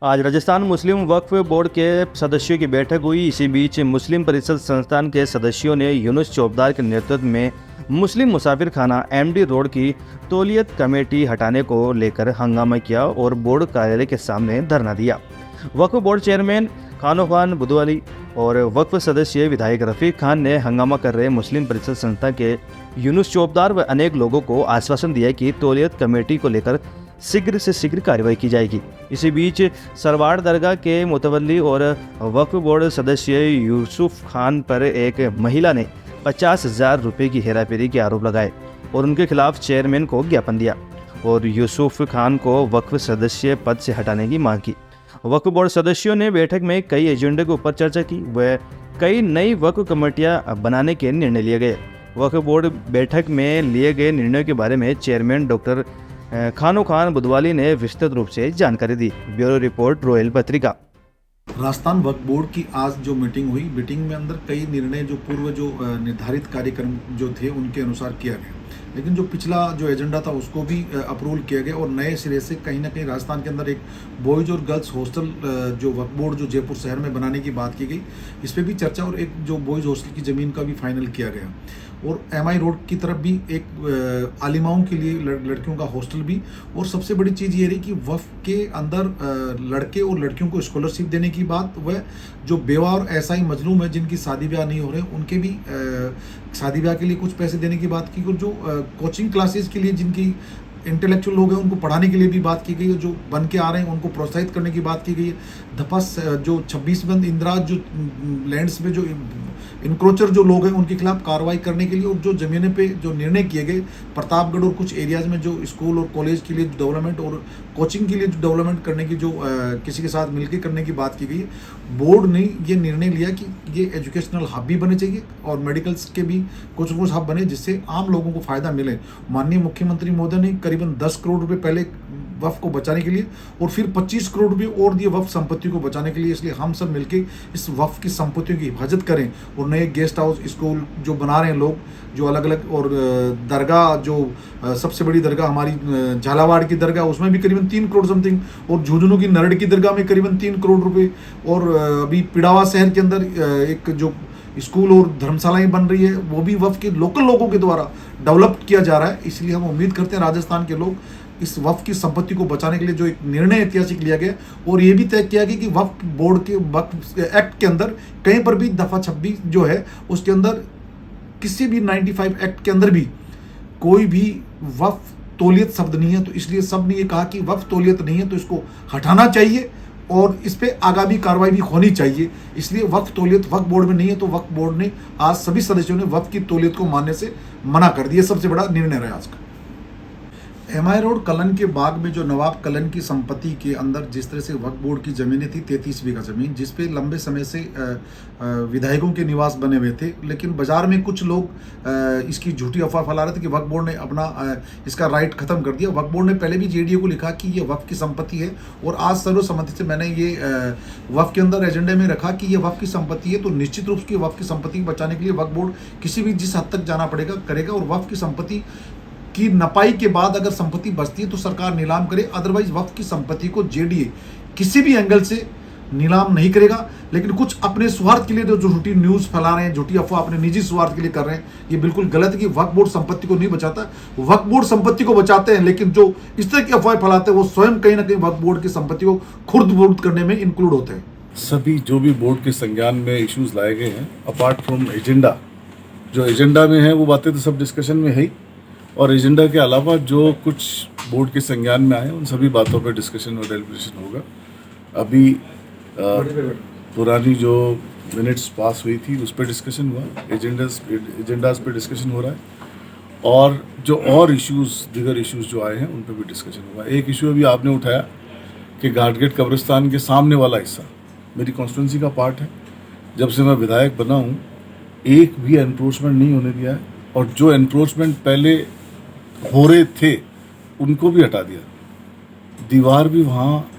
आज राजस्थान मुस्लिम वक्फ बोर्ड के सदस्यों की बैठक हुई। इसी बीच मुस्लिम परिषद संस्थान के सदस्यों ने यूनुस चौबदार के नेतृत्व में मुस्लिम मुसाफिर खाना एमडी रोड की तौलियत कमेटी हटाने को लेकर हंगामा किया और बोर्ड कार्यालय के सामने धरना दिया। वक्फ बोर्ड चेयरमैन खानो खान बुधवाली और वक्फ सदस्य विधायक रफीक खान ने हंगामा कर रहे मुस्लिम परिषद संस्था के यूनुस चौबदार व अनेक लोगों को आश्वासन दिया कि तौलियत कमेटी को लेकर शीघ्र से शीघ्र कार्रवाई की जाएगी। इसी बीच सरवाड़ दरगाह के मुतवल्ली और वक्फ बोर्ड सदस्य यूसुफ खान पर एक महिला ने 50,000 रुपये की हेराफेरी के आरोप लगाए और उनके खिलाफ चेयरमैन को ज्ञापन दिया और यूसुफ खान को वक्फ सदस्य पद से हटाने की मांग की। वक्फ बोर्ड सदस्यों ने बैठक में कई एजेंडे के ऊपर चर्चा की व कई नई वक्फ कमेटियां बनाने के निर्णय लिए गए। वक्फ बोर्ड बैठक में लिए गए निर्णयों के बारे में चेयरमैन डॉक्टर खानो खान बुधवाली ने विस्तृत रूप से जानकारी दी। ब्यूरो रिपोर्ट, रॉयल पत्रिका। राजस्थान वक्फ बोर्ड की आज जो मीटिंग हुई, मीटिंग में अंदर कई निर्णय जो पूर्व जो निर्धारित कार्यक्रम जो थे उनके अनुसार किया गया, लेकिन जो पिछला जो एजेंडा था उसको भी अप्रूवल किया गया और नए सिरे से कहीं ना कहीं राजस्थान के अंदर एक बॉयज़ और गर्ल्स हॉस्टल जो वक्फ बोर्ड जो जयपुर शहर में बनाने की बात की गई, इस पर भी चर्चा और एक जो बॉयज़ हॉस्टल की ज़मीन का भी फाइनल किया गया और एमआई रोड की तरफ भी एक आलिमाओं के लिए लड़कियों का हॉस्टल भी। और सबसे बड़ी चीज़ ये रही कि वक्फ के अंदर लड़के और लड़कियों को स्कॉलरशिप देने की बात, वह जो बेवा और ऐसा ही मजलूम है जिनकी शादी ब्याह नहीं हो रहे उनके भी शादी ब्याह के लिए कुछ पैसे देने की बात की। और जो कोचिंग क्लासेस के लिए जिनकी इंटेलेक्चुअल लोग हैं उनको पढ़ाने के लिए भी बात की गई है, जो बन के आ रहे हैं उनको प्रोत्साहित करने की बात की गई है। धपस जो 26 बंद इंदिराज जो लैंड्स में जो इंक्रोचर जो लोग हैं उनके खिलाफ कार्रवाई करने के लिए और जो ज़मीनें पे जो निर्णय किए गए प्रतापगढ़ और कुछ एरियाज़ में जो स्कूल और कॉलेज के लिए डेवलपमेंट और कोचिंग के लिए जो डेवलपमेंट करने की जो किसी के साथ मिलकर करने की बात की गई है। बोर्ड ने ये निर्णय लिया कि ये एजुकेशनल हब भी बने चाहिए और मेडिकल्स के भी कुछ हब बने जिससे आम लोगों को फ़ायदा मिले। माननीय मुख्यमंत्री महोदय ने करीबन 10 करोड़ रुपये पहले वक्फ को बचाने के लिए और फिर 25 करोड़ रुपये और दिए वक्फ संपत्ति को बचाने के लिए। इसलिए हम सब मिलके इस वक्फ की संपत्तियों की हिफाजत करें और नए गेस्ट हाउस स्कूल जो बना रहे हैं लोग जो अलग अलग, और दरगाह जो सबसे बड़ी दरगाह हमारी झालावाड़ की दरगाह उसमें भी करीबन 3 करोड़ समथिंग, और झुंझुनू की नरड़ की दरगाह में करीबन 3 करोड़ रुपये, और अभी पिड़ावा शहर के अंदर एक जो स्कूल और धर्मशालाएं बन रही है वो भी वक्फ के लोकल लोगों के द्वारा डेवलप किया जा रहा है। इसलिए हम उम्मीद करते हैं राजस्थान के लोग इस वक्फ की संपत्ति को बचाने के लिए जो एक निर्णय ऐतिहासिक लिया गया और ये भी तय किया गया कि वक्फ बोर्ड के वक्फ एक्ट के अंदर कहीं पर भी दफ़ा 26 जो है उसके अंदर किसी भी 95 एक्ट के अंदर भी कोई भी वक्फ तौलियत शब्द नहीं है। तो इसलिए सब ने ये कहा कि वक्फ तौलियत नहीं है तो इसको हटाना चाहिए और इस पे आगामी कार्रवाई भी होनी चाहिए। इसलिए वक्फ तौलियत वक्फ बोर्ड में नहीं है तो वक्फ बोर्ड ने आज सभी सदस्यों ने वक्फ की तौलियत को मानने से मना कर दिया। सबसे बड़ा निर्णय रहा आज का। एमआई रोड कलन के बाग में जो नवाब कलन की संपत्ति के अंदर जिस तरह से वक्फ बोर्ड की ज़मीनें थी 33 बीघा ज़मीन जिसपे लंबे समय से विधायकों के निवास बने हुए थे, लेकिन बाज़ार में कुछ लोग इसकी झूठी अफवाह फैला रहे थे कि वक्फ बोर्ड ने अपना इसका राइट ख़त्म कर दिया। वक्फ बोर्ड ने पहले भी जेडीए को लिखा कि ये वक्फ की संपत्ति है और आज सर्वसम्मति से मैंने ये वक्फ के अंदर एजेंडे में रखा कि ये वक्फ की संपत्ति है। तो निश्चित रूप से वक्फ की संपत्ति बचाने के लिए वक्फ बोर्ड किसी भी जिस हद तक जाना पड़ेगा करेगा और वक्फ की संपत्ति की नपाई के बाद अगर संपत्ति बचती है तो सरकार नीलाम करे, अदरवाइज वक्फ की संपत्ति को जेडीए किसी भी एंगल से नीलाम नहीं करेगा। लेकिन कुछ अपने स्वार्थ के लिए जो झूठी न्यूज़ फैला रहे हैं, झूठी अफवाह अपने निजी स्वार्थ के लिए कर रहे हैं, ये बिल्कुल गलत है कि वक्फ बोर्ड संपत्ति को नहीं बचाता। वक्फ बोर्ड संपत्ति को बचाते हैं, लेकिन जो इस तरह की अफवाह फैलाते हैं वो स्वयं कहीं ना कहीं वक्फ बोर्ड की संपत्ति को खुर्द-बुर्द करने में इंक्लूड होते हैं। सभी जो भी बोर्ड के संज्ञान में इश्यूज लाए गए हैं अपार्ट फ्रॉम एजेंडा, जो एजेंडा में है वो बातें तो सब डिस्कशन में है ही, और एजेंडा के अलावा जो कुछ बोर्ड के संज्ञान में आए उन सभी बातों पर डिस्कशन और डेलिब्रेशन होगा। अभी पुरानी जो मिनट्स पास हुई थी उस पर डिस्कशन हुआ, एजेंडाज पे डिस्कशन हो रहा है और जो और इश्यूज दीगर इश्यूज जो आए हैं उन पर भी डिस्कशन हुआ। एक इशू अभी आपने उठाया कि घाटगेट कब्रिस्तान के सामने वाला हिस्सा मेरी कॉन्स्टिट्यूंसी का पार्ट है। जब से मैं विधायक बना हूँ एक भी एनक्रोचमेंट नहीं होने दिया है और जो एनक्रोचमेंट पहले हो रहे थे उनको भी हटा दिया। दीवार भी वहाँ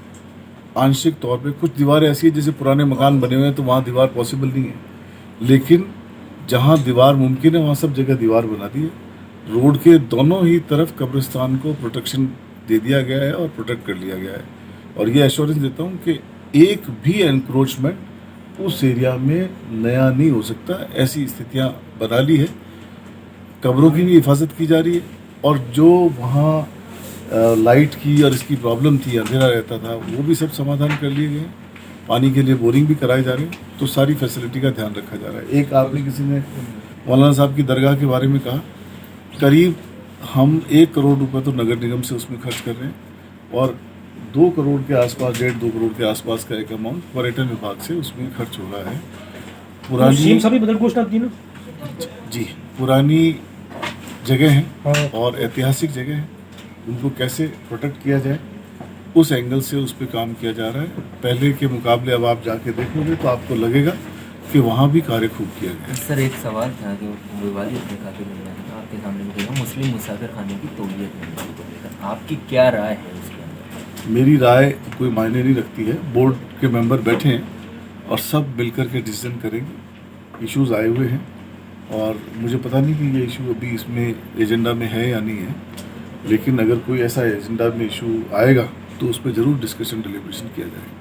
आंशिक तौर पे, कुछ दीवारें ऐसी है जैसे पुराने मकान बने हुए हैं तो वहाँ दीवार पॉसिबल नहीं है, लेकिन जहाँ दीवार मुमकिन है वहाँ सब जगह दीवार बना दी है। रोड के दोनों ही तरफ कब्रिस्तान को प्रोटेक्शन दे दिया गया है और प्रोटेक्ट कर लिया गया है। और ये एश्योरेंस देता हूँ कि एक भी एनक्रोचमेंट उस एरिया में नया नहीं हो सकता। ऐसी स्थितियाँ बना ली है, कब्रों की भी हिफाजत की जा रही है, और जो वहाँ लाइट की और इसकी प्रॉब्लम थी, अंधेरा रहता था, वो भी सब समाधान कर लिए गए हैं। पानी के लिए बोरिंग भी कराए जा रहे हैं, तो सारी फैसिलिटी का ध्यान रखा जा रहा है। एक आपने किसी ने मौलाना साहब की दरगाह के बारे में कहा, करीब हम 1 करोड़ रुपए तो नगर निगम से उसमें खर्च कर रहे हैं, और 2 करोड़ के आसपास, 1.5-2 करोड़ के आसपास का एक अमाउंट पर्यटन विभाग से उसमें खर्च हो रहा है। पुरानी सभी बदल घोषणा की ना जी, पुरानी जगह हैं और ऐतिहासिक जगह हैं, उनको कैसे प्रोटेक्ट किया जाए, उस एंगल से उस पर काम किया जा रहा है। पहले के मुकाबले अब आप जाके देखोगे तो आपको लगेगा कि वहाँ भी कार्य खूब किया गया है। सर एक सवाल था जो विवादित है काफ़ी लंबा, आपके सामने भी कहेगा, मुस्लिम मुसाफिर खाने की तौलियत नहीं को लेकर आपकी क्या राय है उसके अंदर? मेरी राय कोई मायने नहीं रखती है। बोर्ड के मेंबर बैठे हैं और सब मिलकर के डिसीजन करेंगे। इश्यूज आए हुए हैं और मुझे पता नहीं कि ये इशू अभी इसमें एजेंडा में है या नहीं है, लेकिन अगर कोई ऐसा एजेंडा में इशू आएगा तो उस पर ज़रूर डिस्कशन डिलीब्रेशन किया जाएगा।